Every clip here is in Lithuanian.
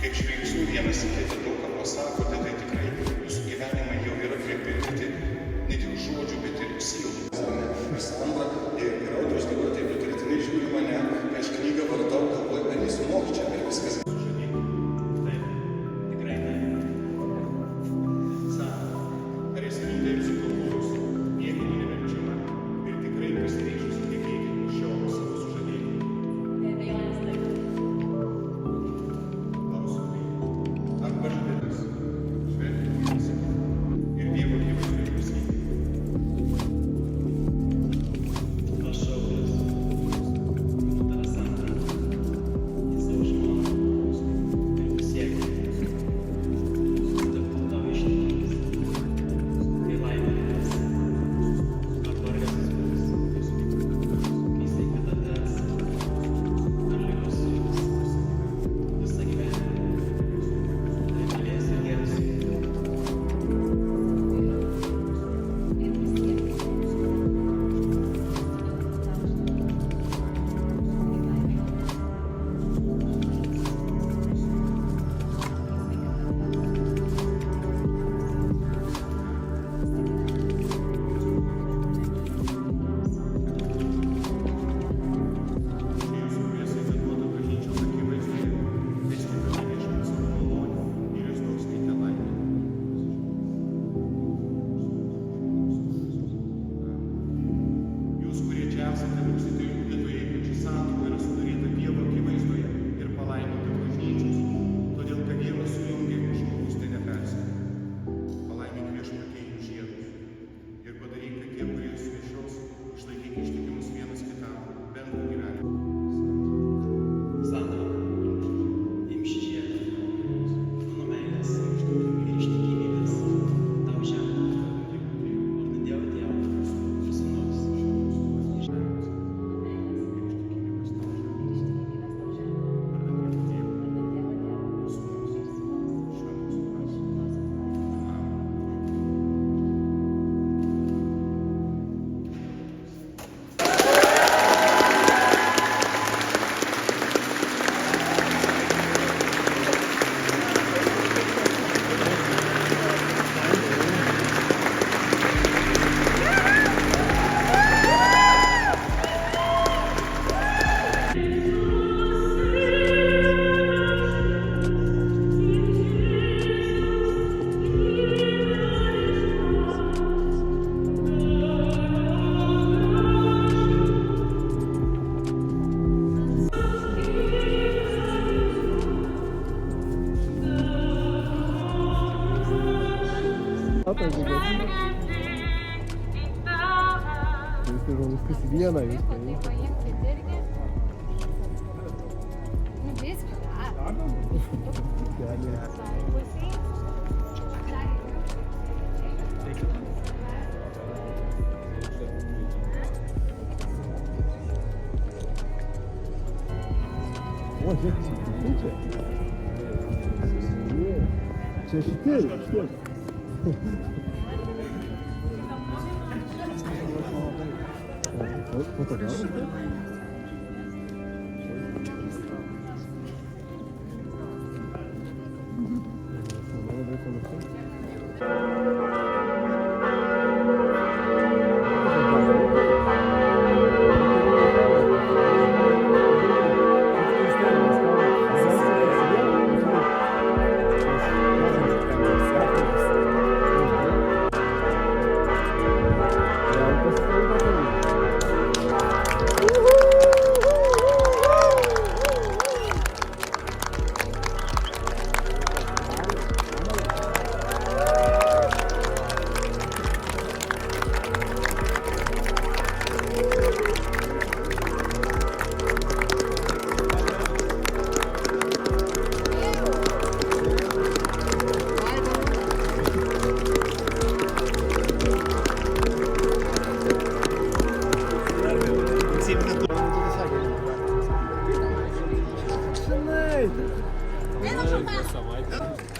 Kaip žvilgsnių vienas į kitą daug ką pasakote, tai tikrai jūsų gyvenimai jau yra pripildyti ne tik žodžių, bet ir sielų. Sandra ir autorius dabar taip įtartinai žiūri mane, kai aš knygą vartau, galvoju, ar jis mokčia, ar viskas. Viskas viena, jūs Tai paimkit irgi. Nu viską, O, žiūrėk, čia šitie. Fotografas?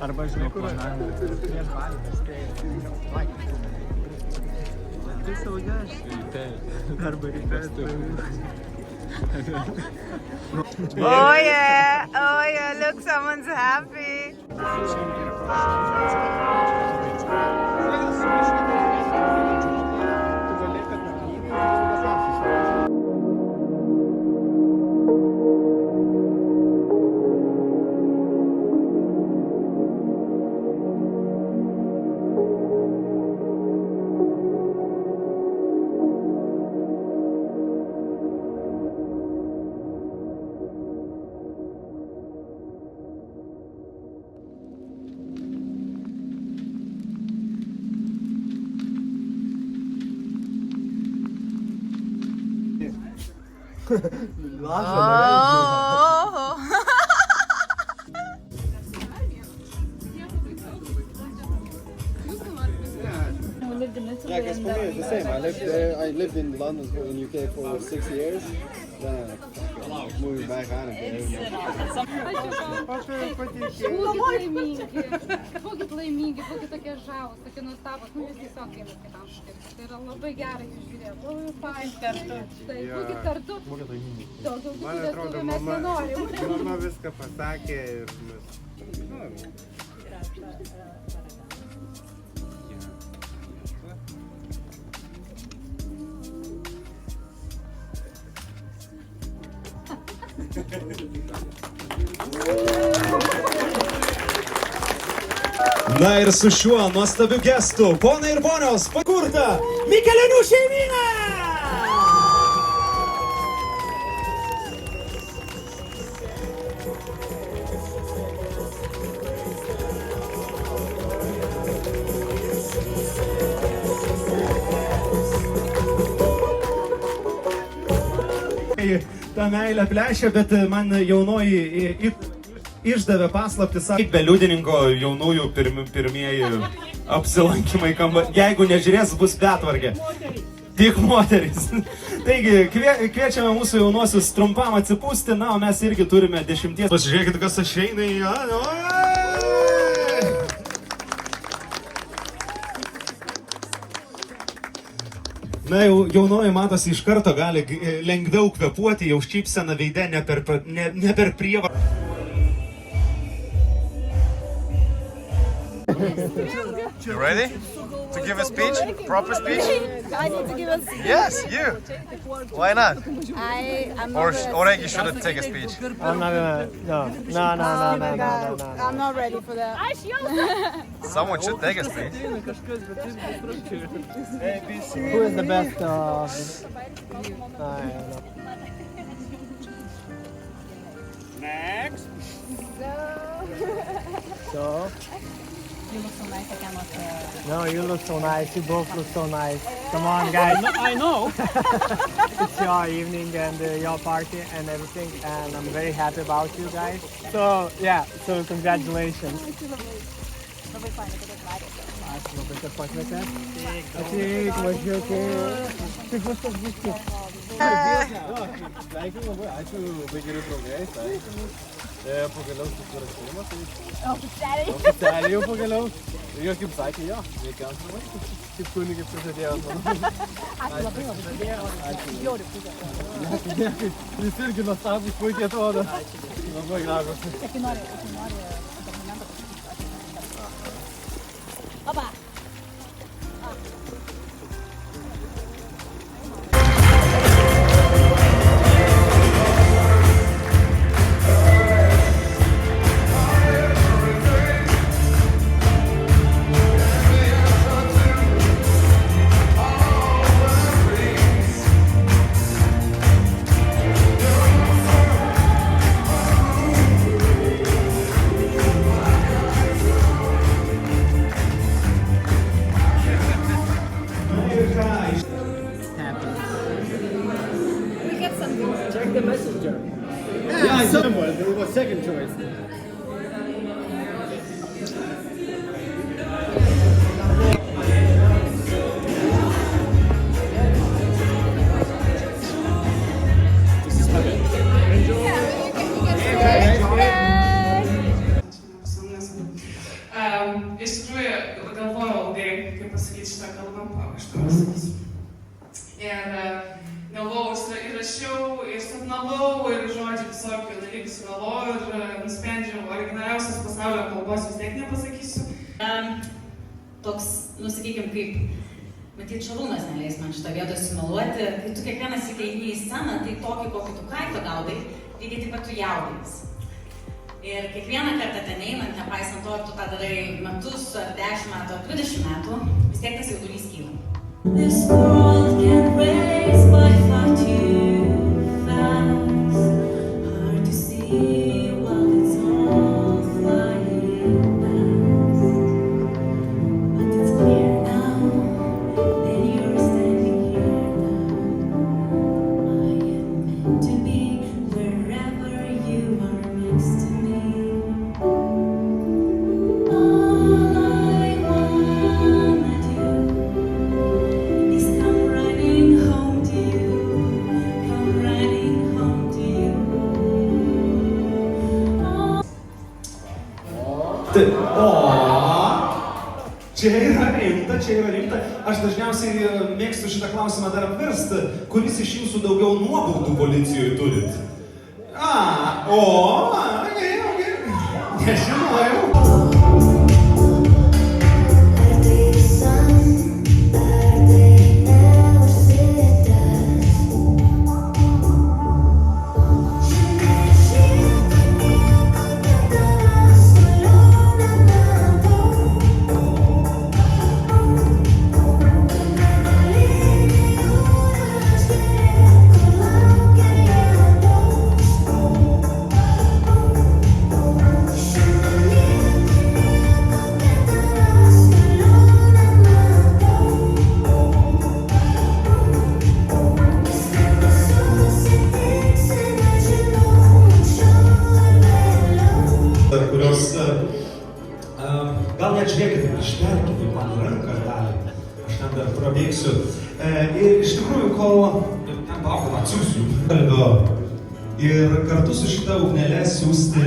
Arba žinai, kur prieš balį, tai savo gęs. Arba ryte. Oh yeah, look, someone's happy. Oh. Yeah, because for me it's the same. I lived in London, in UK for 6 years. Then moving back on Būkit laimingi, būkit tokie žavūs, tokie nuostabūs, nu jūs tiesiog vienas kitam skirti. Tai yra labai gerai žiūrėti, labai fain kartu. Tai būkit kartu. Daugiau būkit vestuvių mes nenorim. Mama viską pasakė ir mes... Na ir su šiuo nuostabiu gestu, ponai ir ponios, pakurta Mikelenių šeimyna! Ta meilė plešia, bet man jaunoji išdavė paslaptį, kaip be liudininko jaunųjų pirmieji apsilankymai kambarį. Jeigu nežiūrės, bus betvarkė. Tik moterys. Taigi, kviečiame mūsų jaunuosius trumpam atsipūsti, na, o mes irgi turime 10. Pasižiūrėkit, kas aš eina į... Na, jaunoji matosi iš karto gali lengviau kvepuoti, jau šypsena veide, ne per prievartą. You ready to give a speech? Proper speech? I need to give a speech. Yes, you. Why not? I'm Or not ready. Oregi should take a speech. I'm not gonna. No. Oh my God. I'm not ready for that. Someone should take a speech. Who is the best? I don't know. Next! So? You look so nice, I cannot... No, you look so nice. You both look so nice. Come on, guys. I know! It's your evening and your party and everything, and I'm very happy about you guys. So, yeah, so congratulations. Labai fainai, kad atvarėte. Aš labai čia pakvietė. Ateik, važiuok. Kaip viskas bus. Sveikinu labai, ačiū, labai geri draugai, sveikinu. Pagaliau susirašymas. Oficialiai. Oficialiai jau pagaliau. Ir jo kaip sakė, jo, veikiausiai labai. Kaip kunigai prižadėjo. Ačiū labai, labai padėjo. Ačiū. Jauri puikiai. Jis irgi nuostabus, puikiai atrodo. Labai gražus. Kai nori dokumentą pasakyti. Opa. Yeah, I saw him. It was second choice. Iš tikrųjų, galvojau ilgai, kaip pasakyti šitą kalbą, aš to pasakysiu. Ir galvojau, įrašiau ir sapnavau originaliausios pasaulio kalbos vis tiek nepasakysiu. Toks, sakykime, kaip, matyt, Šarūnas neleis man šitą vietą sumeluoti, kai tu kiekvienas įkeini į sceną, tai tokį, kokį tu kaitą gaudai, lygiai taip pat tu jaudinis. Ir kiekvieną kartą ten einant, nepaisant to, ar tu tą darai metus, ar 10 metų, ar 20 metų, vis tiek tas jaudulys kyla. This world can race by far too fast, hard to see while it's all flying past. But it's clear now that you're standing here now. I am meant to be wherever you are next to me. All I wanna do is come running home to you, come running home to you. Čia yra rimta. Aš dažniausiai mėgstu šitą klausimą dar apversti. Kuris iš jūsų daugiau nuobaudų policijoje turit? Nežinojau. Gal net žiūrėkite, iškelkite man ranką dalį, aš ten dar prabėgsiu. Ir iš tikrųjų, kol ten atsiųsiu kalbio ir kartu su šita ugnele siūsti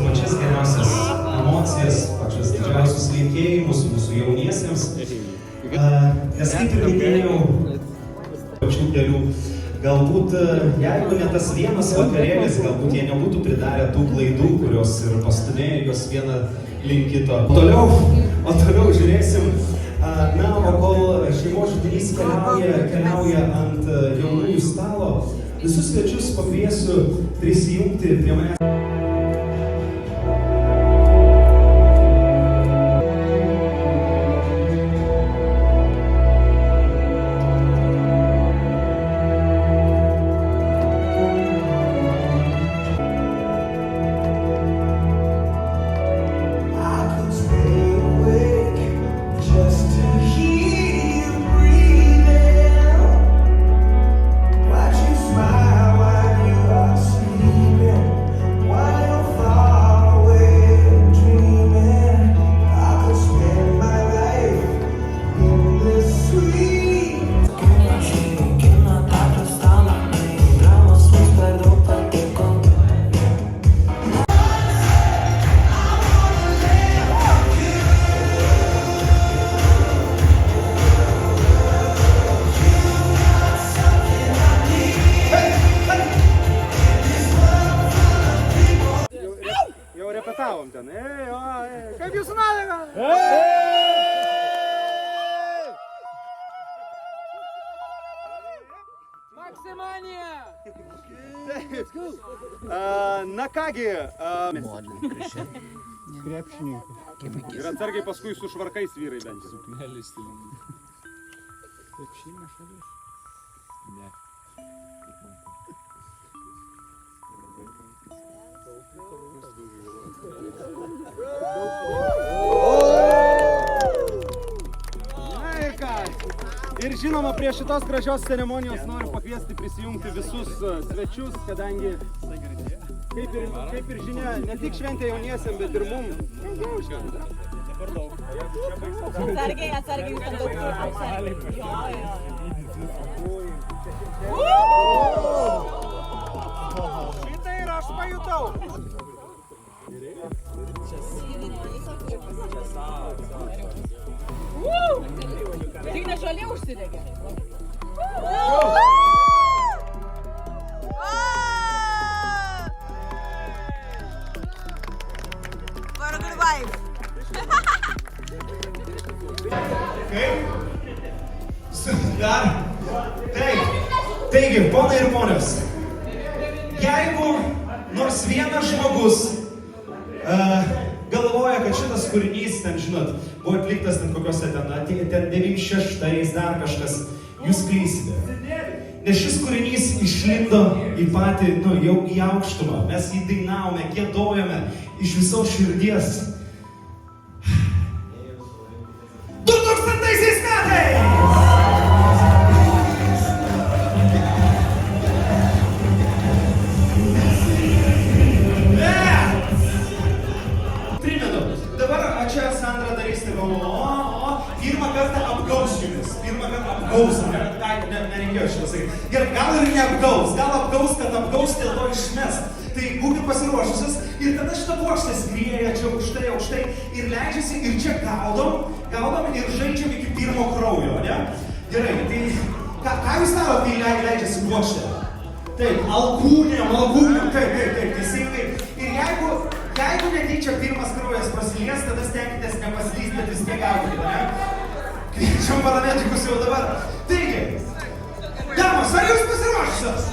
pačias geriausias emocijas, pačias didžiausius linkėjimus mūsų jauniesiems. Nes kaip ir minėjau, pačių kelių, galbūt jeigu ne tas vienas vakarėlis, galbūt jie nebūtų pridarę tų klaidų, kurios ir pastumėjo juos vieną link kito. O toliau žiūrėsim, o kol šeimos židinys keliauja ant jaunųjų stalo, visus svečius pakviesiu prisijungti prie manęs. Repetavom ten. Kaip jūsų nuotaika? Maksimanija! Na kągi, krepšininkų. Ir atsargiai paskui su švarkais vyrai bent. Krepšinio šalis? Ne. Ir žinoma, prie šitos gražios ceremonijos noriu pakviesti prisijungti visus svečius, kadangi, kaip ir žinia, ne tik šventė jauniesiam, bet ir mum. Atsargiai, jūs ten daug atsargiai. Šitą ir aš pajutau. Tik ne žalia užsidegė. life. Dar. Taigi, ponai ir ponios, jeigu nors vienas žmogus galvoja, kad šitas kūrinys, ten, žinot, buvo atliktas ten kokiuose ten 96 dar kažkas, jūs klysite. Nes šis kūrinys išlindo į patį, jau į aukštumą. Mes jį dainavome, giedojome iš visos širdies. 2000 metais! Primenu, dabar čia Sandra darys taip, pirmą kartą apgaus jumis. Pirmą kartą apgaus, nereikėjo šitą sakyti. Gerai, gal ir neapgaus, gal apgaus, kad apgaus, dėl to išmes. Tai būkit pasiruošusios ir tada šitą plokštę skrieja čia aukštai ir leidžiasi ir čia gaudom ir žaidžiam iki pirmo kraujo, ne? Gerai, tai ką jūs darot, kai leidžiasi plokštė? Taip, alkūnėm, taip, teisingai. Ir jeigu netyčia pirmas kraujas prasilies, tada stenkitės nepasilyst, bet vis tiek gaudykite, ne? Kviečiam paramedikus jau dabar. Taigi, damos, ar jūs pasiruošusios?